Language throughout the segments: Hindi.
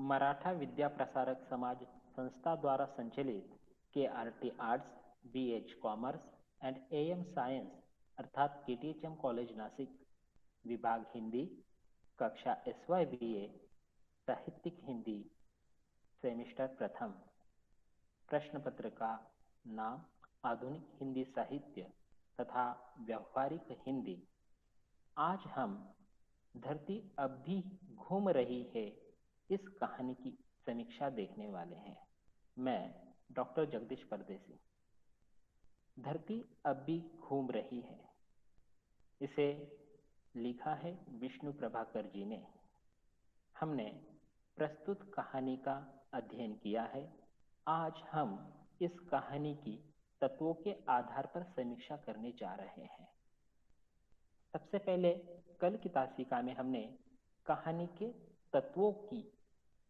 मराठा विद्या प्रसारक समाज संस्था द्वारा संचालित KRT arts, BH commerce and AM science अर्थात KTHM कॉलेज नासिक, विभाग हिंदी, कक्षा SYBA, साहित्यिक हिंदी, सेमिस्टर प्रथम। प्रश्न पत्र का नाम आधुनिक हिंदी साहित्य तथा व्यवहारिक हिंदी। आज हम धरती अब भी घूम रही है इस कहानी की समीक्षा देखने वाले हैं। मैं डॉक्टर जगदीश परदेसी। धरती अब भी घूम रही है, इसे लिखा है विष्णु प्रभाकर जी ने। हमने प्रस्तुत कहानी का अध्ययन किया है। आज हम इस कहानी की तत्वों के आधार पर समीक्षा करने जा रहे हैं। सबसे पहले कल की तासिका में हमने कहानी के तत्वों की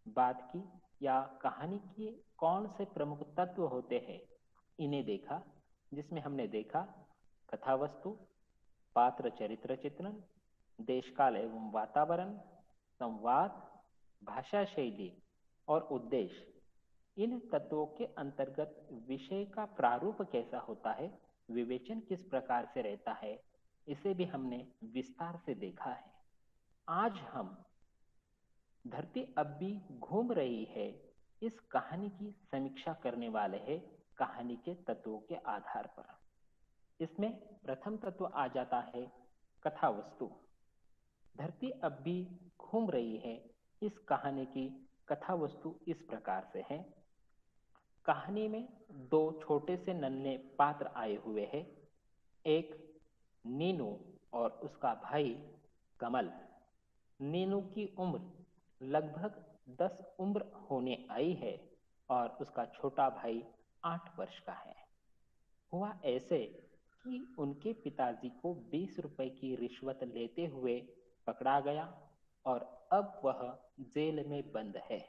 बात की, या कहानी के कौन से प्रमुख तत्व होते हैं इन्हें देखा, जिसमें हमने देखा कथा वस्तु, पात्र चरित्र चित्रण, देश काल एवं वातावरण, संवाद, भाषा शैली और उद्देश्य। इन तत्वों के अंतर्गत विषय का प्रारूप कैसा होता है, विवेचन किस प्रकार से रहता है, इसे भी हमने विस्तार से देखा है। आज हम धरती अब भी घूम रही है इस कहानी की समीक्षा करने वाले हैं कहानी के तत्वों के आधार पर। इसमें प्रथम तत्व आ जाता है कथा वस्तु। धरती अब भी घूम रही है इस कहानी की कथा वस्तु इस प्रकार से है। कहानी में दो छोटे से नन्हे पात्र आए हुए हैं, एक नीनू और उसका भाई कमल। नीनू की उम्र लगभग 10 उम्र होने आई है और उसका छोटा भाई 8 वर्ष का है। हुआ ऐसे कि उनके पिताजी को 20 रुपए की रिश्वत लेते हुए पकड़ा गया और अब वह जेल में बंद है,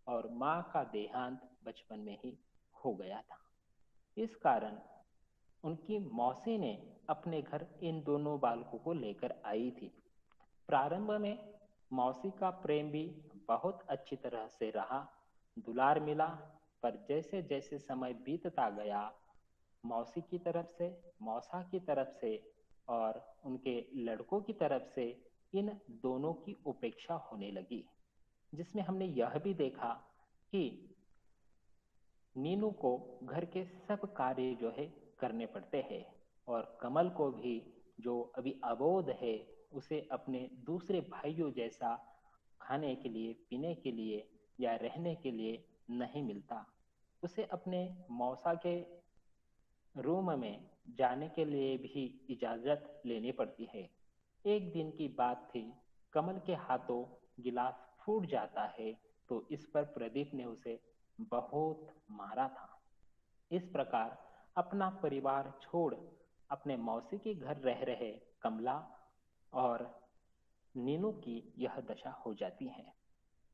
और माँ का देहांत बचपन में ही हो गया था। इस कारण उनकी मौसी ने अपने घर इन दोनों बालकों को लेकर आई थी। प्रारंभ में मौसी का प्रेम भी बहुत अच्छी तरह से रहा, दुलार मिला, पर जैसे जैसे समय बीतता गया, मौसी की तरफ से, मौसा की तरफ से और उनके लड़कों की तरफ से इन दोनों की उपेक्षा होने लगी, जिसमें हमने यह भी देखा कि नीनू को घर के सब कार्य जो है करने पड़ते हैं, और कमल को भी, जो अभी अबोध है, उसे अपने दूसरे भाइयों जैसा खाने के लिए, पीने के लिए या रहने के लिए नहीं मिलता। उसे अपने मौसा के रूम में जाने के लिए भी इजाजत लेनी पड़ती है। एक दिन की बात थी, कमल के हाथों गिलास फूट जाता है तो इस पर प्रदीप ने उसे बहुत मारा था। इस प्रकार अपना परिवार छोड़ अपने मौसी के घर रह रहे कमला और नीनू की यह दशा हो जाती है।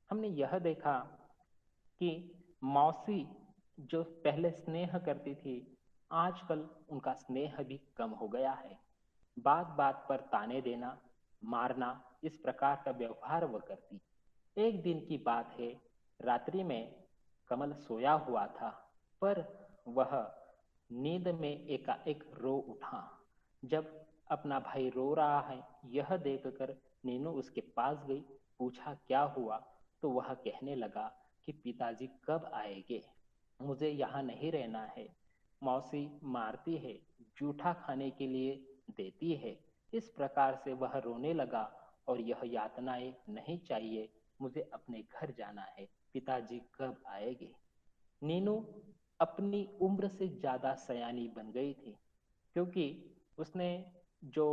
हमने यह देखा कि मौसी जो पहले स्नेह करती थी, आजकल उनका स्नेह भी कम हो गया है। बात बात पर ताने देना, मारना, इस प्रकार का व्यवहार वह करती। एक दिन की बात है, रात्रि में कमल सोया हुआ था, पर वह नींद में एकाएक रो उठा। जब अपना भाई रो रहा है यह देखकर नीनू उसके पास गई, पूछा क्या हुआ, तो वह कहने लगा कि पिताजी कब आएंगे, मुझे यहाँ नहीं रहना है। मौसी मारती है, जूठा खाने के लिए देती है। इस प्रकार से वह रोने लगा, और यह यातनाएं नहीं चाहिए, मुझे अपने घर जाना है, पिताजी कब आएंगे। नीनू अपनी उम्र से ज्यादा सयानी बन गई थी, क्योंकि उसने, जो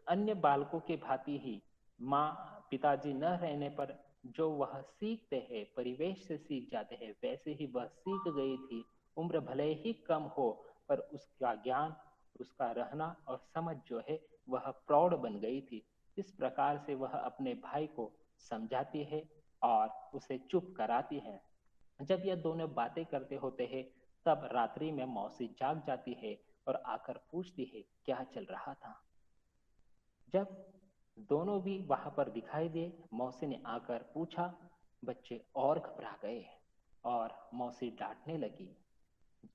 अन्य बालकों के भांति ही माँ पिताजी न रहने पर जो वह सीखते हैं, परिवेश से सीख जाते हैं, वैसे ही वह सीख गई थी। उम्र भले ही कम हो, पर उसका ज्ञान, उसका रहना और समझ जो है वह प्रौढ़ बन गई थी। इस प्रकार से वह अपने भाई को समझाती है और उसे चुप कराती है। जब यह दोनों बातें करते होते हैं, तब रात्रि में मौसी जाग जाती है और आकर पूछती है क्या चल रहा था। जब दोनों भी वहां पर दिखाई दिए, मौसी ने आकर पूछा, बच्चे और घबरा गए और मौसी डांटने लगी।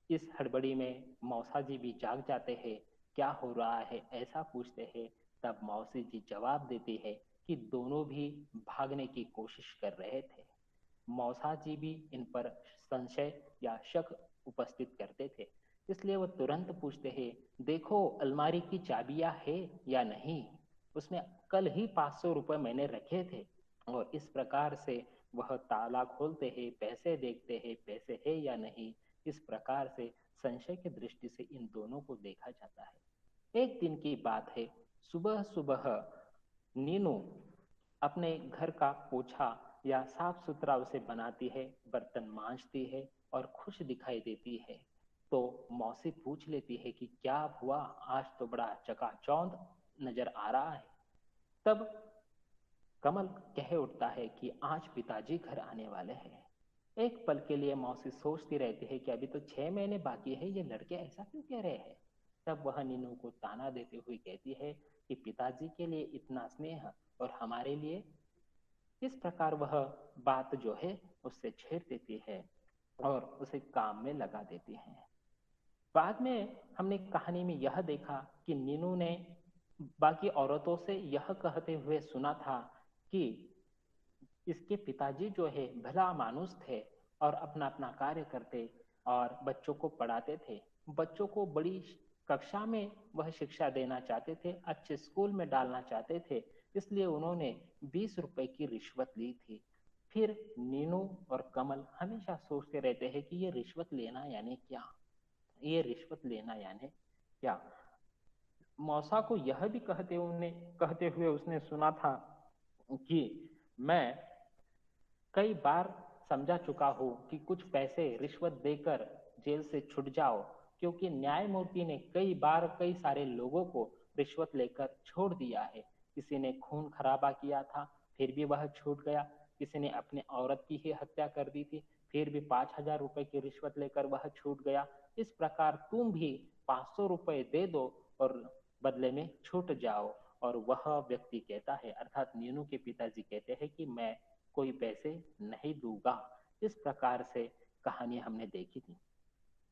इस हड़बड़ी में मौसा जी भी जाग जाते हैं। क्या हो रहा है ऐसा पूछते हैं। तब मौसी जी जवाब देती है कि दोनों भी भागने की कोशिश कर रहे थे। मौसा जी भी इन पर संशय या शक उपस्थित करते थे, इसलिए वो तुरंत पूछते हैं, देखो अलमारी की चाबियां है या नहीं, उसमें कल ही 500 रुपये मैंने रखे थे। और इस प्रकार से वह ताला खोलते हैं, पैसे देखते हैं, पैसे है या नहीं। इस प्रकार से संशय की दृष्टि से इन दोनों को देखा जाता है। एक दिन की बात है, सुबह सुबह नीनू अपने घर का पोछा या साफ सुथरा उसे बनाती है, बर्तन मांजती है और खुश दिखाई देती है। तो मौसी पूछ लेती है कि क्या हुआ, आज तो बड़ा चकाचौंध नजर आ रहा है। तब कमल कह उठता है कि आज पिताजी घर आने वाले हैं। एक पल के लिए मौसी सोचती रहती है कि अभी तो 6 महीने बाकी है, ये लड़के ऐसा क्यों कह रहे हैं। तब वह नीनू को ताना देते हुए कहती है कि पिताजी के लिए इतना स्नेह और हमारे लिए। इस प्रकार वह बात जो है उससे छेड़ देती है और उसे काम में लगा देती है। बाद में हमने कहानी में यह देखा कि नीनू ने बाकी औरतों से यह कहते हुए सुना था कि इसके पिताजी जो है भला मानुस थे और अपना अपना कार्य करते और बच्चों को पढ़ाते थे। बच्चों को बड़ी कक्षा में वह शिक्षा देना चाहते थे, अच्छे स्कूल में डालना चाहते थे, इसलिए उन्होंने 20 रुपए की रिश्वत ली थी। फिर नीनू और कमल हमेशा सोचते रहते हैं कि ये रिश्वत लेना यानी क्या, ये रिश्वत लेना यानी क्या। मौसा को यह भी कहते हुए उसने सुना था कि मैं कई बार समझा चुका हूं कि कुछ पैसे रिश्वत देकर जेल से छूट जाओ, क्योंकि न्यायमूर्ति ने कई बार कई सारे लोगों को रिश्वत लेकर छोड़ दिया है। किसी ने खून खराबा किया था, फिर भी वह छूट गया। किसी ने अपने औरत की ही हत्या कर दी थी, फिर भी 5,000 रुपए की रिश्वत लेकर वह छूट गया। इस प्रकार तुम भी 500 रुपए दे दो और बदले में छूट जाओ। और वह व्यक्ति कहता है, अर्थात नीनू के पिताजी कहते हैं कि मैं कोई पैसे नहीं दूंगा। इस प्रकार से कहानी हमने देखी थी।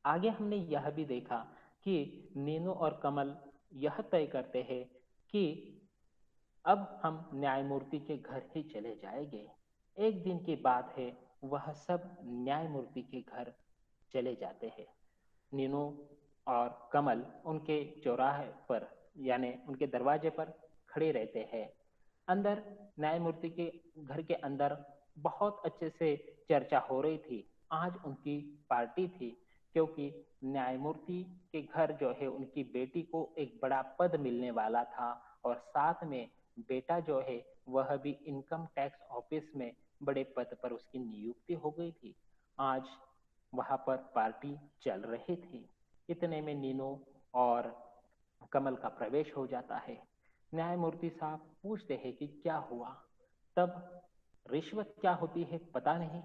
आगे हमने यह भी देखा कि नीनू और कमल यह तय करते हैं कि अब हम न्यायमूर्ति के घर ही चले जाएंगे। एक दिन की बात है, वह सब न्यायमूर्ति के घर चले जाते हैं। नीनू और कमल उनके चौराहे पर यानी उनके दरवाजे पर खड़े रहते हैं। अंदर न्यायमूर्ति के घर के अंदर बहुत अच्छे से चर्चा हो रही थी। आज उनकी पार्टी थी, क्योंकि न्यायमूर्ति के घर जो है उनकी बेटी को एक बड़ा पद मिलने वाला था और साथ में बेटा जो है वह भी इनकम टैक्स ऑफिस में बड़े पद पर उसकी नियुक्ति हो गई थी। आज वहां पर पार्टी चल रही थी। इतने में नीनू और कमल का प्रवेश हो जाता है। न्यायमूर्ति साहब पूछते हैं कि क्या हुआ। तब रिश्वत क्या होती है पता नहीं,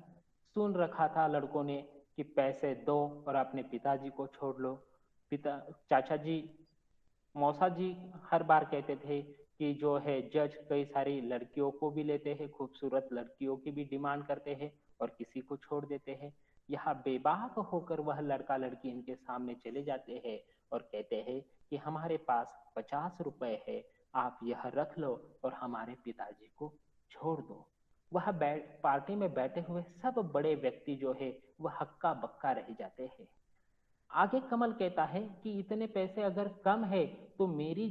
सुन रखा था लड़कों ने कि पैसे दो और अपने पिताजी को छोड़ लो। पिता चाचा जी मौसा जी हर बार कहते थे कि जो है जज कई सारी लड़कियों को भी लेते हैं, खूबसूरत लड़कियों की भी डिमांड करते हैं और किसी को छोड़ देते हैं। यहाँ बेबाक होकर वह लड़का लड़की इनके सामने चले जाते हैं और कहते हैं कि हमारे पास 50 रुपए है, आप यह रख लो और हमारे पिताजी को छोड़ दो। वह पार्टी में बैठे हुए सब बड़े व्यक्ति जो है वह हक्का बक्का रह जाते हैं। आगे कमल कहता है कि इतने पैसे अगर कम है तो मेरी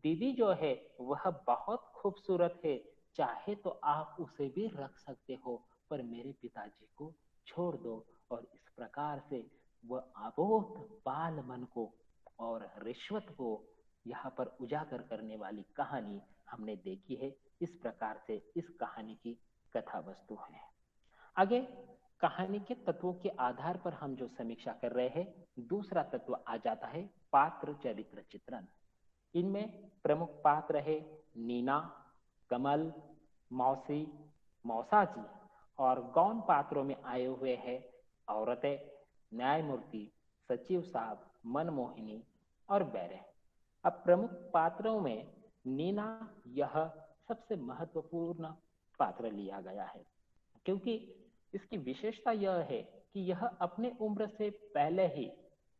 दीदी जो है वह बहुत खूबसूरत है, चाहे तो आप उसे भी रख सकते हो, पर मेरे पिताजी को छोड़ दो। और इस प्रकार से वह अबोध बाल मन को और रिश्वत को यहाँ पर उजागर करने वाली कहानी हमने देखी है। इस प्रकार से इस कहानी की कथा वस्तु है। आगे कहानी के तत्वों के आधार पर हम जो समीक्षा कर रहे हैं, दूसरा तत्व आ जाता है पात्र चरित्र चित्रण। इनमें प्रमुख पात्र है नीना, कमल, मौसी, मौसा जी। और गौण पात्रों में आए हुए हैं औरतें, न्यायमूर्ति, सचिव साहब, मनमोहिनी और बैरे। अब प्रमुख पात्रों में नीना यह सबसे महत्वपूर्ण पात्र लिया गया है, क्योंकि इसकी विशेषता यह है कि यह अपने उम्र से पहले ही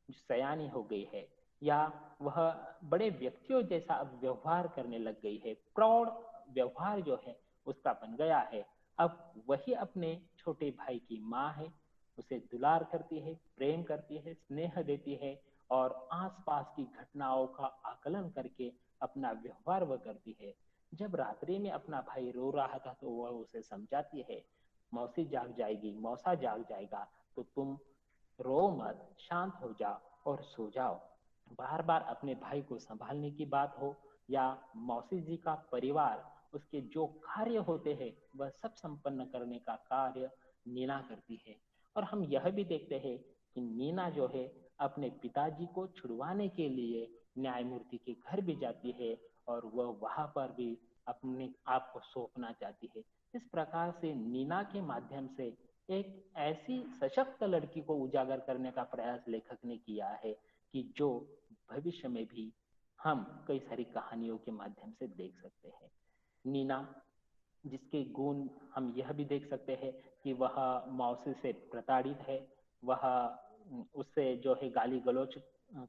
सयानी हो गई है, या वह बड़े व्यक्तियों जैसा अब व्यवहार करने लग गई है, प्रौढ़ व्यवहार जो है उसका बन गया है। अब वही अपने छोटे भाई की माँ है, उसे दुलार करती है, प्रेम करती है, स्नेह देती है, और आसपास की घटनाओं का आकलन करके अपना व्यवहार वह करती है। जब रात्रि में अपना भाई रो रहा था तो वह उसे समझाती है, मौसी जाग जाएगी, मौसा जाग जाएगा, तो तुम रो मत, शांत हो जाओ और सो जाओ। बार बार अपने भाई को संभालने की बात हो, या मौसी जी का परिवार उसके जो कार्य होते हैं वह सब संपन्न करने का कार्य नीना करती है। और हम यह भी देखते हैं कि नीना जो है अपने पिताजी को छुड़वाने के लिए न्यायमूर्ति के घर भी जाती है, और वह वहां पर भी अपने आप को सौंपना चाहती है। इस प्रकार से नीना के माध्यम से एक ऐसी सशक्त लड़की को उजागर करने का प्रयास लेखक ने किया है कि जो भविष्य में भी हम कई सारी कहानियों के माध्यम से देख सकते हैं। नीना, जिसके गुण हम यह भी देख सकते हैं कि वह मौसी से प्रताड़ित है, वह उससे जो है गाली गलौज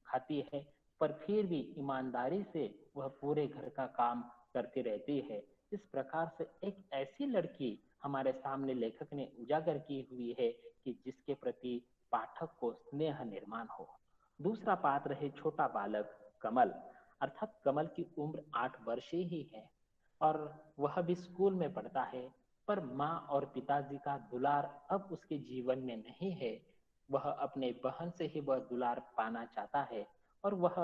खाती है, पर फिर भी ईमानदारी से वह पूरे घर का काम करती रहती है। इस प्रकार से एक ऐसी लड़की हमारे सामने लेखक ने उजागर की हुई है कि जिसके प्रति पाठक को स्नेह निर्माण हो। दूसरा पात्र है छोटा बालक कमल। अर्थात कमल की उम्र 8 वर्ष ही है, और वह भी स्कूल में पढ़ता है, पर माँ और पिताजी का दुलार अब उसके जीवन में नहीं है। वह अपने बहन से ही वह दुलार पाना चाहता है, और वह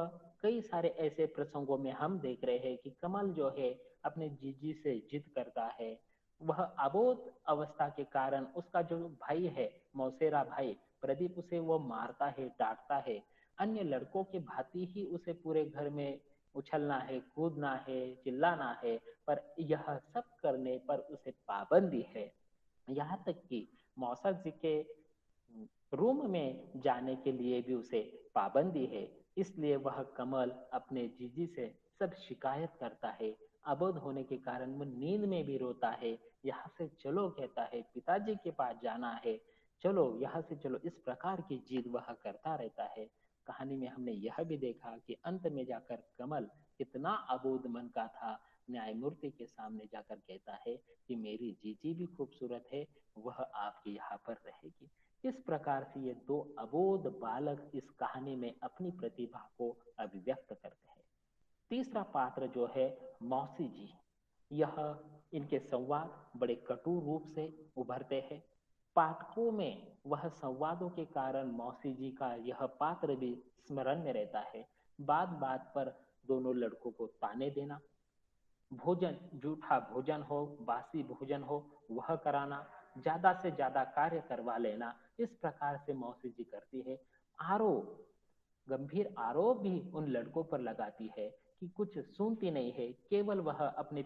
कई सारे ऐसे प्रसंगों में हम देख रहे हैं कि कमल जो है अपने जीजी से जिद करता है। वह अबोध अवस्था के कारण उसका जो भाई है, मौसेरा भाई प्रदीप, उसे वो मारता है, डांटता है। अन्य लड़कों के भांति ही उसे पूरे घर में उछलना है, कूदना है, चिल्लाना है, पर यह सब करने पर उसे पाबंदी है। यहाँ तक कि मौसा जी के रूम में जाने के लिए भी उसे पाबंदी है। इसलिए वह कमल अपने जीजी से सब शिकायत करता है। अबोध होने के कारण वो नींद में भी रोता है। यहाँ से चलो कहता है, पिताजी के पास जाना है, चलो यहाँ से चलो, इस प्रकार की जिद वह करता रहता है। कहानी में हमने यह भी देखा कि अंत में जाकर कमल इतना अबोध मन का था, न्यायमूर्ति के सामने जाकर कहता है कि मेरी जीजी भी खूबसूरत है, वह आपके यहाँ पर रहेगी। इस प्रकार से ये दो अबोध बालक इस कहानी में अपनी प्रतिभा को अभिव्यक्त करते हैं। तीसरा पात्र जो है मौसी जी, यह इनके संवाद बड़े कटु रूप से उभरते हैं। पाठकों में वह संवादों के कारण मौसी जी का यह पात्र भी स्मरण में रहता है। बात बात पर दोनों लड़कों को ताने देना, भोजन, जूठा भोजन हो, बासी भोजन हो, वह कराना, ज्यादा से ज्यादा कार्य करवा लेना, इस प्रकार से मौसी जी करती है। आरोप, गंभीर आरोप भी उन लड़कों पर लगाती है कि कुछ सुनती नहीं है। केवल वह अपने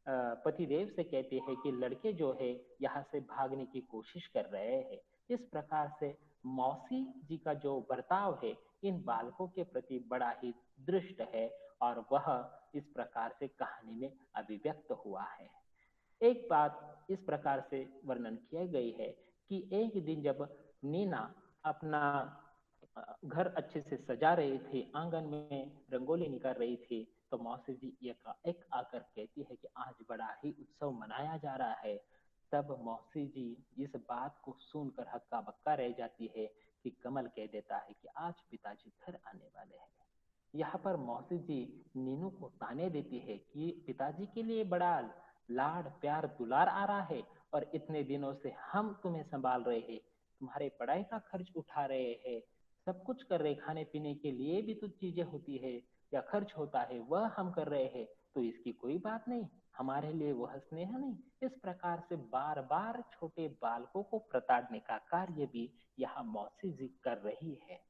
पतिदेव से कहती है कि लड़के जो है यहाँ से भागने की कोशिश कर रहे हैं। इस प्रकार से मौसी जी का जो बर्ताव है इन बालकों के प्रति बड़ा ही दृष्ट है, और वह इस प्रकार से कहानी में अभिव्यक्त हुआ है। एक बात इस प्रकार से वर्णन किया गई है कि एक दिन जब नीना अपना घर अच्छे से सजा रही थी, आंगन में रंगोली निकाल रही थी, तो मौसी जी एक आकर कहती है कि आज बड़ा ही उत्सव मनाया जा रहा है। तब मौसी जी इस बात को सुनकर हक्का बक्का रह जाती है कि कमल कह देता है कि आज पिताजी घर आने वाले हैं। यहाँ पर मौसी जी नीनू को ताने देती है कि पिताजी के लिए बड़ा लाड प्यार दुलार आ रहा है, और इतने दिनों से हम तुम्हें संभाल रहे हैं, तुम्हारे पढ़ाई का खर्च उठा रहे हैं, सब कुछ कर रहे, खाने पीने के लिए भी तो चीजें होती है या खर्च होता है, वह हम कर रहे हैं, तो इसकी कोई बात नहीं, हमारे लिए वह स्नेह नहीं। इस प्रकार से बार बार छोटे बालकों को प्रताड़ने का कार्य भी यहाँ मौसी जी कर रही है।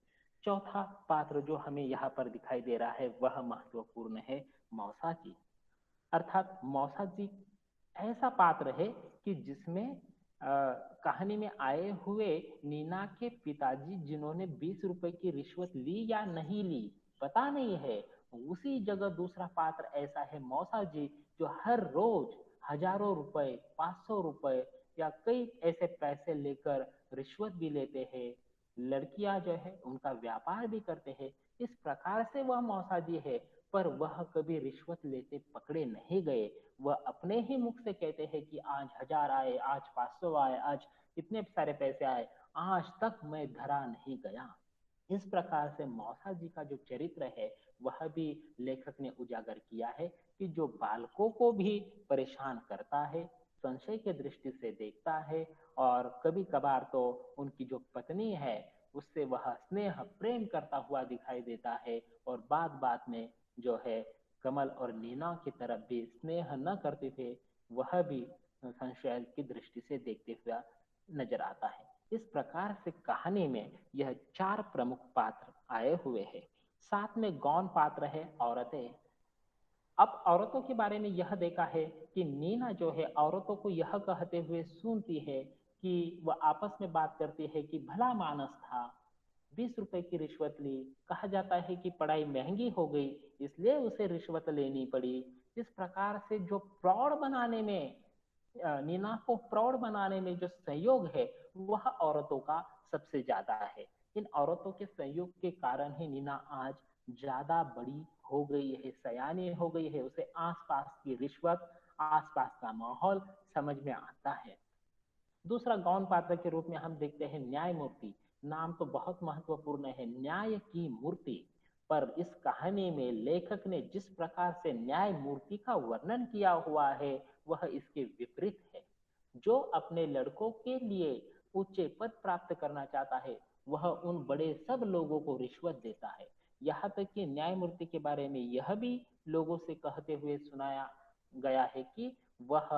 चौथा पात्र जो हमें यहाँ पर दिखाई दे रहा है वह महत्वपूर्ण है, मौसा जी। अर्थात मौसा जी ऐसा पात्र है कि जिसमें कहानी में आए हुए नीना के पिताजी, जिन्होंने 20 रुपए की रिश्वत ली या नहीं ली पता नहीं है, उसी जगह दूसरा पात्र ऐसा है मौसा जी, जो हर रोज हजारों रुपए, 500 रुपए या कई ऐसे पैसे लेकर रिश्वत भी लेते हैं। लड़कियां जो है उनका व्यापार भी करते हैं। इस प्रकार से वह मौसाजी है, पर वह कभी रिश्वत लेते पकड़े नहीं गए। वह अपने ही मुख से कहते हैं कि आज 1000 आए, आज 500 आए, आज इतने सारे पैसे आए, आज तक मैं धरा नहीं गया। इस प्रकार से मौसा जी का जो चरित्र है वह भी लेखक ने उजागर किया है कि जो बालकों को भी परेशान करता है, संशय के दृष्टि से देखता है, और कभी कभार तो उनकी जो पत्नी है उससे वह स्नेह प्रेम करता हुआ दिखाई देता है, और बात बात में जो है कमल और नीना की तरफ भी स्नेह न करते थे, वह भी संशय की दृष्टि से देखते हुआ नजर आता है। इस प्रकार से कहानी में यह 4 प्रमुख पात्र आए हुए हैं। साथ में गौण पात्र है औरतें। अब औरतों के बारे में यह देखा है कि नीना जो है औरतों को यह कहते हुए सुनती है कि वह आपस में बात करती है कि भला मानस था, 20 रुपए की रिश्वत ली, कहा जाता है कि पढ़ाई महंगी हो गई इसलिए उसे रिश्वत लेनी पड़ी। इस प्रकार से जो प्रौढ़ बनाने में, नीना को प्रौढ़ बनाने में जो सहयोग है वह औरतों का सबसे ज्यादा है। इन औरतों के सहयोग के कारण ही नीना आज ज्यादा बड़ी हो गई है, सयानी हो गई है, उसे आसपास की रिश्वत, आसपास का माहौल समझ में आता है। दूसरा गौण पात्र के रूप में हम देखते हैं न्यायमूर्ति। नाम तो बहुत महत्वपूर्ण है, न्याय की मूर्ति। पर इस कहानी में लेखक ने जिस प्रकार से न्याय मूर्ति का वर्णन किया हुआ है वह इसके विपरीत है। जो अपने लड़कों के लिए ऊंचे पद प्राप्त करना चाहता है वह उन बड़े सब लोगों को रिश्वत देता है। यहाँ तक कि न्यायमूर्ति के बारे में यह भी लोगों से कहते हुए सुनाया गया है कि वह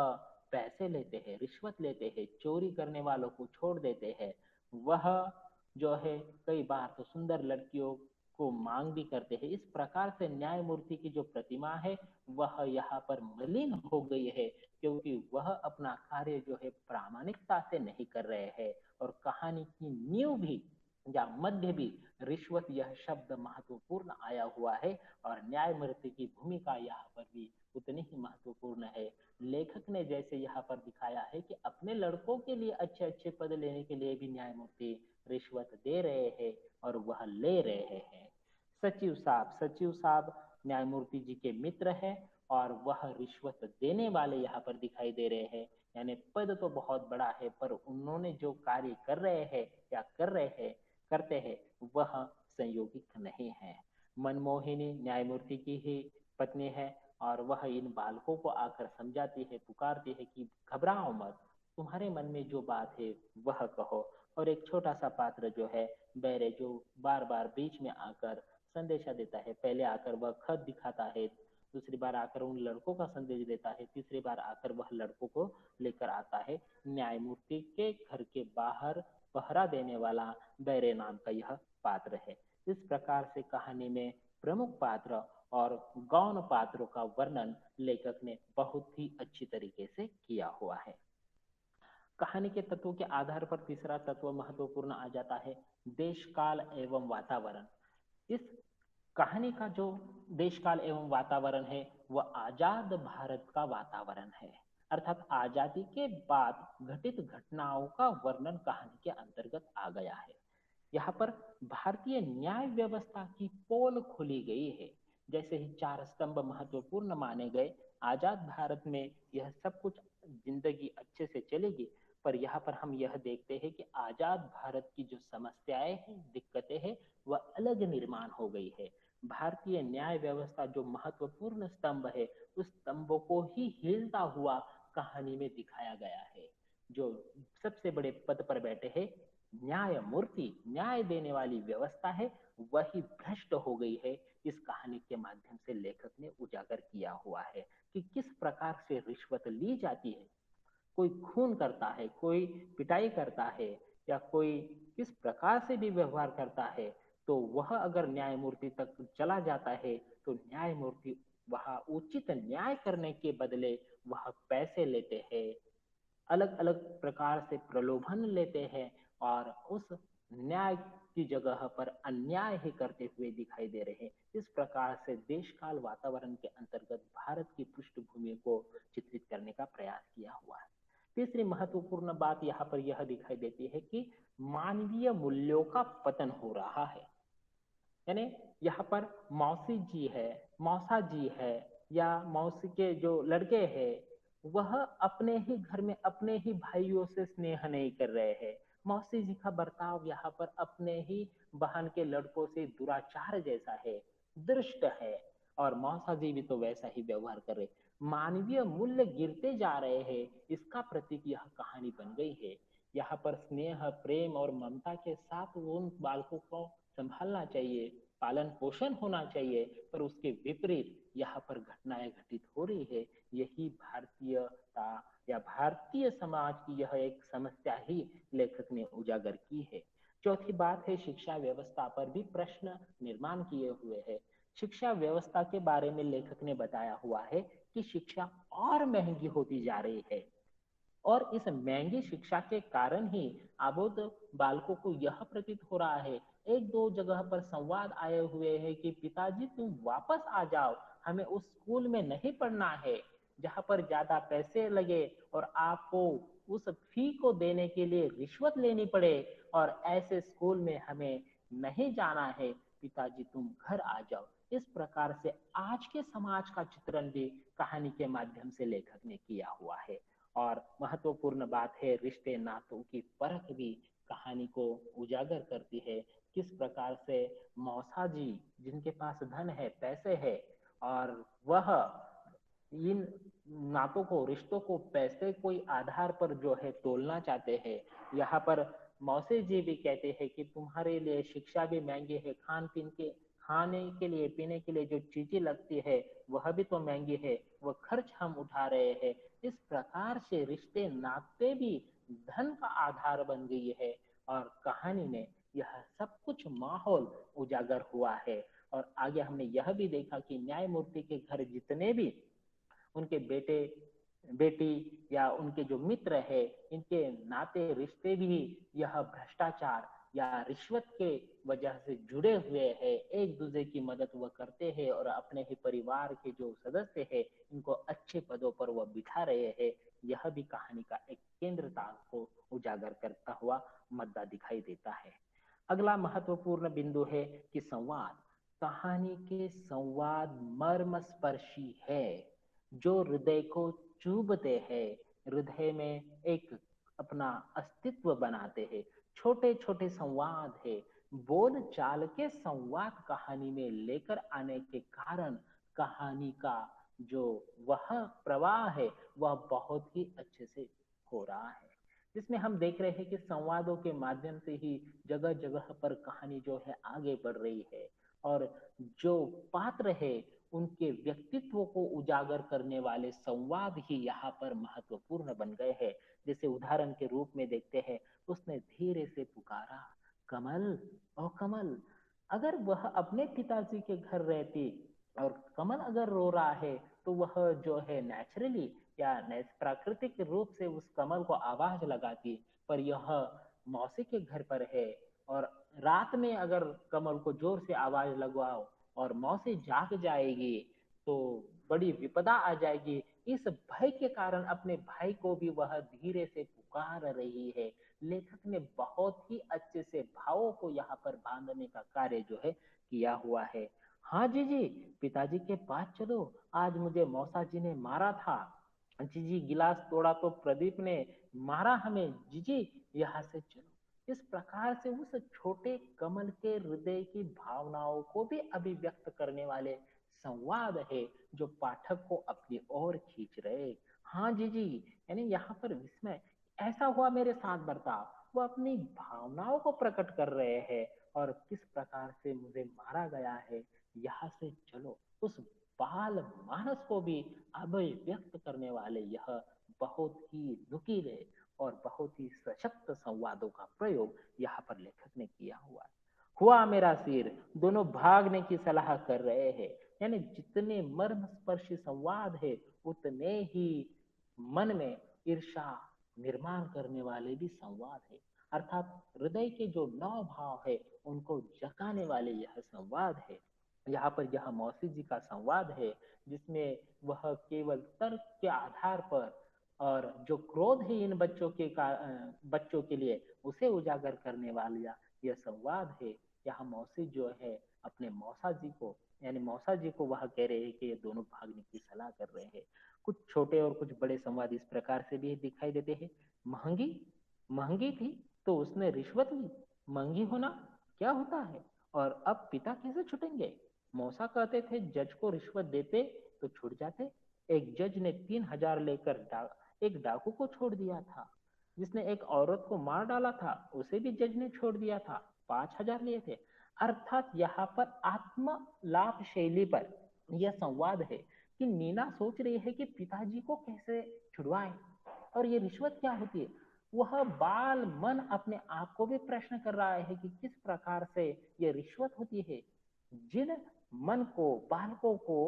पैसे लेते हैं, रिश्वत लेते हैं, चोरी करने वालों को छोड़ देते हैं। वह जो है कई बार तो सुंदर लड़कियों को मांग भी करते हैं। इस प्रकार से न्यायमूर्ति की जो प्रतिमा है वह यहाँ पर मलिन हो गई है, क्योंकि वह अपना कार्य जो है प्रामाणिकता से नहीं कर रहे हैं। और कहानी की नींव भी या मध्य भी रिश्वत यह शब्द महत्वपूर्ण आया हुआ है, और न्यायमूर्ति की भूमिका यहाँ पर भी उतनी ही महत्वपूर्ण है। लेखक ने जैसे यहाँ पर दिखाया है कि अपने लड़कों के लिए अच्छे अच्छे पद लेने के लिए भी न्यायमूर्ति रिश्वत दे रहे हैं और वह ले रहे हैं। सचिव साहब न्यायमूर्ति जी के मित्र है, और वह रिश्वत देने वाले यहाँ पर दिखाई दे रहे हैं। यानी पद तो बहुत बड़ा है पर उन्होंने जो कार्य कर रहे हैं या कर रहे हैं करते हैं वह संयोगिक नहीं है। मनमोहिनी न्यायमूर्ति की ही पत्नी है, और वह इन बालकों को आकर समझाती है, पुकारती है कि घबराओ मत, तुम्हारे मन में जो बात है वह कहो। और एक छोटा सा पात्र जो है बैरे, जो बार बार बीच में आकर संदेशा देता है, पहले आकर वह खत दिखाता है, दूसरी बार आकर उन लड़कों का संदेश देता है, तीसरी बार आकर वह लड़कों को लेकर आता है। न्यायमूर्ति के घर के बाहर पहरा देने वाला बैरे नाम का यह पात्र है। इस प्रकार से कहानी में प्रमुख पात्र और गौण पात्रों का वर्णन लेखक ने बहुत ही अच्छी तरीके से किया हुआ है। कहानी के तत्वों के आधार पर तीसरा तत्व महत्वपूर्ण आ जाता है, देश काल एवं वातावरण। इस कहानी का जो देश काल एवं वातावरण है वह आजाद भारत का वातावरण है, अर्थात आजादी के बाद घटित घटनाओं का वर्णन कहानी के अंतर्गत आ गया है। यहाँ पर भारतीय न्याय व्यवस्था की पोल खुली गई है। जैसे ही 4 स्तंभ महत्वपूर्ण माने गए, आजाद भारत में यह सब कुछ जिंदगी अच्छे से चलेगी। पर यहाँ पर हम यह देखते हैं कि आजाद भारत की जो समस्याएं हैं, दिक्कतें हैं, वह अलग निर्माण हो गई है। भारतीय न्याय व्यवस्था जो महत्वपूर्ण स्तंभ है उस स्तंभों को ही हिलता हुआ कहानी में दिखाया गया है। जो सबसे बड़े पद पर बैठे हैं, न्यायमूर्ति, न्याय देने वाली व्यवस्था है, वही भ्रष्ट हो गई है। इस कहानी के माध्यम से लेखक ने उजागर किया हुआ है कि किस प्रकार से रिश्वत ली जाती है। कोई खून करता है, कोई पिटाई करता है, या कोई किस प्रकार से भी व्यवहार करता है, तो वह अगर न्यायमूर्ति तक चला जाता है तो न्यायमूर्ति वह उचित न्याय करने के बदले वह पैसे लेते हैं, अलग अलग प्रकार से प्रलोभन लेते हैं, और उस न्याय की जगह पर अन्याय ही करते हुए दिखाई दे रहे हैं। इस प्रकार से देश काल वातावरण के अंतर्गत भारत की पृष्ठभूमि को चित्रित करने का प्रयास किया हुआ है। तीसरी महत्वपूर्ण बात यहाँ पर यह दिखाई देती है कि मानवीय मूल्यों का पतन हो रहा है। यानी यहाँ पर मौसी जी है, मौसा जी है, या मौसी के जो लड़के हैं, वह अपने ही घर में अपने ही भाइयों से स्नेह नहीं कर रहे हैं। मौसी जी का बर्ताव यहाँ पर अपने ही बहन के लड़कों से दुराचार जैसा है, दुष्ट है। और मौसा जी भी तो वैसा ही व्यवहार कर रहे। मानवीय मूल्य गिरते जा रहे हैं, इसका प्रतीक यह कहानी बन गई है। यहाँ पर स्नेह, प्रेम और ममता के साथ उन बालकों को संभालना चाहिए, पालन पोषण होना चाहिए, पर उसके विपरीत यहाँ पर घटनाएं घटित हो रही है। यही भारतीयता या भारतीय समाज की यह एक समस्या ही लेखक ने उजागर की है। चौथी बात है, शिक्षा व्यवस्था पर भी प्रश्न निर्माण किए हुए है। शिक्षा व्यवस्था के बारे में लेखक ने बताया हुआ है कि शिक्षा और महंगी होती जा रही है, और इस महंगी शिक्षा के कारण ही अबोध बालकों को यह प्रतीत हो रहा है। एक दो जगह पर संवाद आए हुए हैं कि पिताजी तुम वापस आ जाओ, हमें उस स्कूल में नहीं पढ़ना है जहाँ पर ज्यादा पैसे लगे और आपको उस फी को देने के लिए रिश्वत लेनी पड़े, और ऐसे स्कूल में हमें नहीं जाना है, पिताजी तुम घर आ जाओ। इस प्रकार से आज के समाज का चित्रण भी कहानी के माध्यम से लेखक ने किया हुआ है। और महत्वपूर्ण बात है, रिश्ते नातों की परख भी कहानी को उजागर करती है। किस प्रकार से मौसा जी, जिनके पास धन है, पैसे है, और वह इन नातों को, रिश्तों को पैसे कोई आधार पर जो है तोलना चाहते हैं। यहाँ पर मौसी जी भी कहते हैं कि तुम्हारे लिए शिक्षा भी महंगी है, खाने के लिए, पीने के लिए जो चीजें लगती है वह भी तो महंगी है, वह खर्च हम उठा रहे हैं। इस प्रकार से रिश्ते नाते भी धन का आधार बन गई है, और कहानी में यह सब कुछ माहौल उजागर हुआ है। और आगे हमने यह भी देखा कि न्यायमूर्ति के घर जितने भी उनके बेटे बेटी या उनके जो मित्र है, इनके नाते रिश्ते भी यह भ्रष्टाचार या रिश्वत के वजह से जुड़े हुए हैं। एक दूसरे की मदद वह करते हैं और अपने ही परिवार के जो सदस्य है इनको अच्छे पदों पर वह बिठा रहे हैं। यह भी कहानी का एक केंद्रता को उजागर करता हुआ मुद्दा दिखाई देता है। अगला महत्वपूर्ण बिंदु है कि संवाद। कहानी के संवाद मर्मस्पर्शी है, जो हृदय को चुभते हैं, हृदय में एक अपना अस्तित्व बनाते हैं। छोटे छोटे संवाद है, बोल चाल के संवाद कहानी में लेकर आने के कारण कहानी का जो वह प्रवाह है वह बहुत ही अच्छे से हो रहा है। जिसमें हम देख रहे हैं कि संवादों के माध्यम से ही जगह जगह पर कहानी जो है आगे बढ़ रही है, और जो पात्र है उनके व्यक्तित्व को उजागर करने वाले संवाद ही यहाँ पर महत्वपूर्ण बन गए हैं। जैसे उदाहरण के रूप में देखते हैं, उसने धीरे से पुकारा, कमल, ओ कमल। अगर वह अपने पिताजी के घर रहती और कमल अगर रो रहा है, तो वह जो है नेचुरली या प्राकृतिक रूप से उस कमल को आवाज लगाती। पर यह मौसी के घर पर है, और रात में अगर कमल को जोर से आवाज लगवाओ और मौसी जाग जाएगी तो बड़ी विपदा आ जाएगी। इस भय के कारण अपने भाई को भी वह धीरे से पुकार रही है। लेखक ने बहुत ही अच्छे से भावों को यहाँ पर बांधने का कार्य जो है किया हुआ है। हाँ जी जी, पिताजी के पास चलो, आज मुझे मौसा जी ने मारा था। जी जी, गिलास तोड़ा तो प्रदीप ने मारा हमें, जी जी, यहाँ से चलो। इस प्रकार से उस छोटे कमल के हृदय की भावनाओं को भी अभिव्यक्त करने वाले संवाद है, जो पाठक को अपनी ओर खींच रहे। हाँ जी जी, यानी यहाँ पर विस्मय, ऐसा हुआ मेरे साथ बर्ताव, वो अपनी भावनाओं को प्रकट कर रहे हैं। और किस प्रकार से मुझे मारा गया है, यहाँ से चलो, उस बाल मानस को भी अभिव्यक्त करने वाले यह बहुत ही नुकीले और बहुत ही सशक्त संवादों का प्रयोग यहाँ पर लेखक ने किया हुआ है। हुआ मेरा सिर, दोनों भागने की सलाह कर रहे हैं। यानी जितने मर्म स्पर्शी संवाद है, उतने ही मन में ईर्षा निर्माण करने वाले भी संवाद है। अर्थात हृदय के जो नौ भाव है उनको जगाने वाले यह संवाद है। यहाँ पर यह मौसी जी का संवाद है, जिसमें वह केवल तर्क के आधार पर और जो क्रोधहीन बच्चों के लिए उसे उजागर करने वाला यह संवाद है। यहाँ मौसी जो है अपने मौसा जी को, यानी मौसा जी को वह कह रहे हैं कि ये दोनों भागने की सलाह कर रहे हैं। कुछ छोटे और कुछ बड़े संवाद इस प्रकार से भी दिखाई देते हैं। महंगी महंगी थी तो उसने रिश्वत ली, महंगी होना क्या होता है, और अब पिता कैसे छुटेंगे। मौसा कहते थे जज को रिश्वत देते तो छूट जाते। एक जज ने 3,000 लेकर एक डाकू को छोड़ दिया था। जिसने एक औरत को मार डाला था उसे भी जज ने छोड़ दिया था, 5,000 लिए थे। अर्थात यहाँ पर आत्म लाभ शैली पर यह संवाद है कि नीना सोच रही है कि पिताजी को कैसे छुड़वाए, और ये रिश्वत क्या होती है। वह बाल मन अपने आप को भी प्रश्न कर रहा है कि किस प्रकार से ये रिश्वत होती है। जिन मन को, बालकों को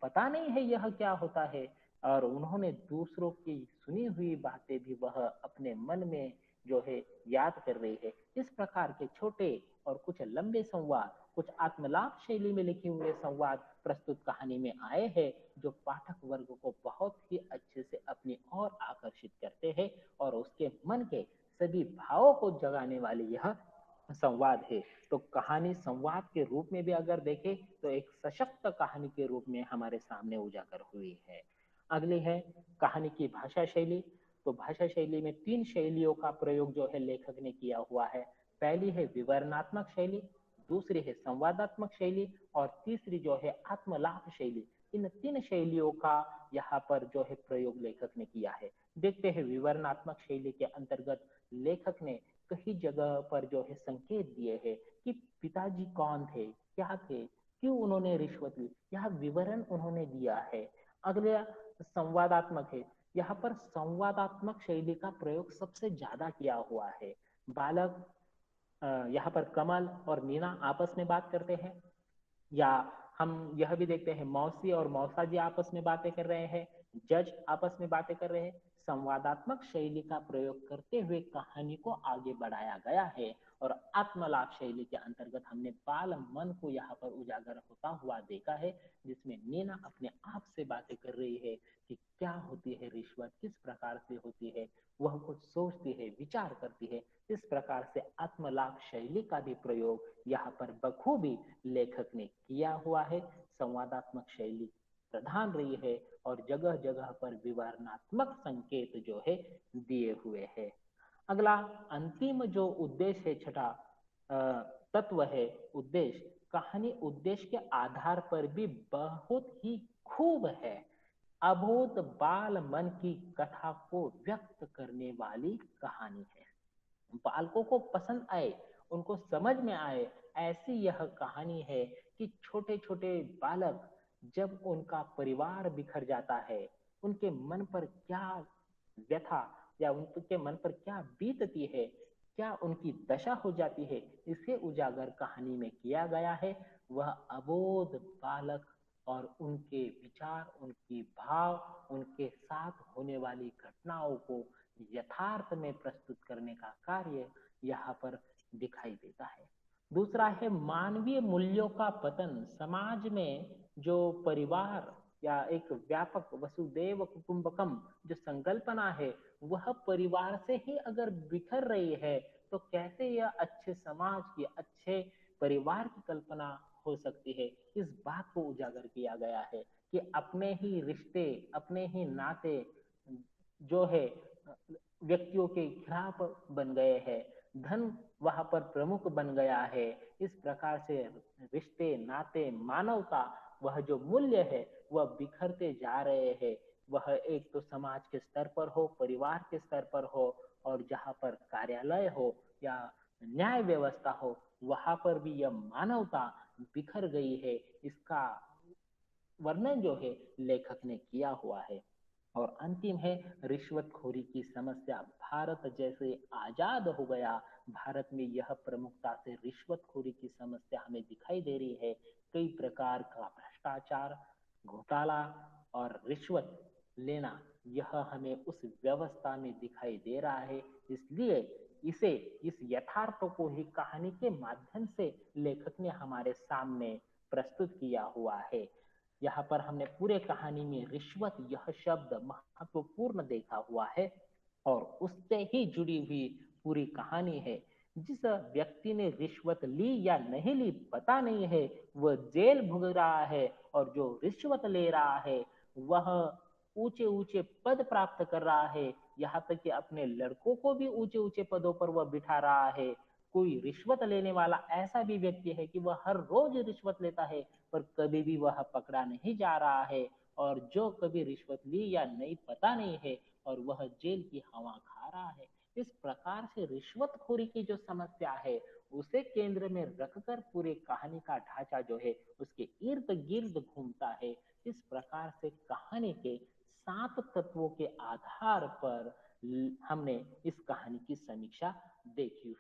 पता नहीं है यह क्या होता है, और उन्होंने दूसरों की सुनी हुई बातें भी वह अपने मन में जो है याद कर रही है। इस प्रकार के छोटे और कुछ लंबे संवाद, कुछ आत्मलाप शैली में लिखे हुए संवाद प्रस्तुत कहानी में आए हैं, जो पाठक वर्ग को बहुत ही अच्छे से अपनी ओर आकर्षित करते हैं और उसके मन के सभी भावों को जगाने वाली यह संवाद है। तो कहानी संवाद के रूप में भी अगर देखें तो एक सशक्त कहानी के रूप में हमारे सामने उजागर हुई है। अगली है कहानी की भाषा शैली। तो भाषा शैली में 3 शैलियों का प्रयोग जो है लेखक ने किया हुआ है। पहली है विवरणात्मक शैली, दूसरी है संवादात्मक शैली, और तीसरी जो है आत्मलाप शैली। इन 3 शैलियों का यहाँ पर जो है प्रयोग लेखक ने किया है। देखते हैं विवरणात्मक शैली के अंतर्गत लेखक ने कई जगह पर जो है संकेत दिए हैं कि पिताजी कौन थे, क्या थे, क्यों उन्होंने रिश्वत ली, यह विवरण उन्होंने दिया है। अगला संवादात्मक है। यहाँ पर संवादात्मक शैली का प्रयोग सबसे ज्यादा किया हुआ है। बालक यहाँ पर कमल और मीना आपस में बात करते हैं, या हम यह भी देखते हैं मौसी और मौसा जी आपस में बातें कर रहे हैं, जज आपस में बातें कर रहे हैं। संवादात्मक शैली का प्रयोग करते हुए कहानी को आगे बढ़ाया गया है, और आत्मलाप शैली के अंतर्गत हमने बाल मन को यहाँ पर उजागर होता हुआ देखा है, जिसमें नीना अपने आप से बातें कर रही है कि क्या होती है रिश्वत, किस प्रकार से होती है, वह कुछ सोचती है, विचार करती है। इस प्रकार से आत्मलाप शैली का भी प्रयोग यहाँ पर बखूबी लेखक ने किया हुआ है। संवादात्मक शैली प्रधान रही है और जगह जगह पर विवरणात्मक संकेत जो है दिए हुए हैं। अगला अंतिम जो उद्देश्य है, छठा तत्व है उद्देश्य। कहानी उद्देश्य के आधार पर भी बहुत ही खूब है। अबोध बाल मन की कथा को व्यक्त करने वाली कहानी है। बालकों को पसंद आए, उनको समझ में आए, ऐसी यह कहानी है कि छोटे छोटे बालक जब उनका परिवार बिखर जाता है, उनके मन पर क्या व्यथा या उनके मन पर क्या बीतती है, क्या उनकी दशा हो जाती है, इसे उजागर कहानी में किया गया है। वह अबोध बालक और उनके विचार, उनकी भाव, उनके साथ होने वाली घटनाओं को यथार्थ में प्रस्तुत करने का कार्य यहाँ पर दिखाई देता है। दूसरा है मानवीय मूल्यों का पतन। समाज में जो परिवार या एक व्यापक वसुदेव कुटुंबकम जो संकल्पना है, वह परिवार से ही अगर बिखर रही है तो कैसे यह अच्छे समाज की, अच्छे परिवार की कल्पना हो सकती है। इस बात को उजागर किया गया है कि अपने ही रिश्ते, अपने ही नाते जो है व्यक्तियों के खिलाफ बन गए हैं, धन वहां पर प्रमुख बन गया है। इस प्रकार से रिश्ते, नाते, मानवता, वह जो मूल्य है वह बिखरते जा रहे हैं। वह एक तो समाज के स्तर पर हो, परिवार के स्तर पर हो, और जहाँ पर कार्यालय हो या न्याय व्यवस्था हो, वहां पर भी यह मानवता बिखर गई है। इसका वर्णन जो है लेखक ने किया हुआ है। और अंतिम है रिश्वतखोरी की समस्या। भारत जैसे आजाद हो गया, भारत में यह प्रमुखता से रिश्वतखोरी की समस्या हमें दिखाई दे रही है। कई प्रकार का भ्रष्टाचार, घोटाला और रिश्वत लेना, यह हमें उस व्यवस्था में दिखाई दे रहा है। इसलिए इसे, इस यथार्थ को ही कहानी के माध्यम से लेखक ने हमारे सामने प्रस्तुत किया हुआ है। यहाँ पर हमने पूरे कहानी में रिश्वत यह शब्द महत्वपूर्ण देखा हुआ है और उससे ही जुड़ी हुई पूरी कहानी है। जिस व्यक्ति ने रिश्वत ली या नहीं ली पता नहीं है, वह जेल भुग रहा है, और जो रिश्वत ले रहा है वह ऊंचे ऊंचे पद प्राप्त कर रहा है। यहाँ तक कि अपने लड़कों को भी ऊंचे ऊंचे पदों पर वह बिठा रहा है। कोई रिश्वत लेने वाला ऐसा भी व्यक्ति है कि वह हर रोज रिश्वत लेता है, पर कभी भी वह पकड़ा नहीं जा रहा है। और जो कभी रिश्वत ली या नहीं पता नहीं है, और वह जेल की हवा खा रहा है। इस प्रकार से रिश्वतखोरी की जो समस्या है उसे केंद्र में रखकर पूरी कहानी का ढांचा जो है उसके इर्द गिर्द घूमता है। इस प्रकार से कहानी के 7 तत्वों के आधार पर हमने इस कहानी की समीक्षा देखी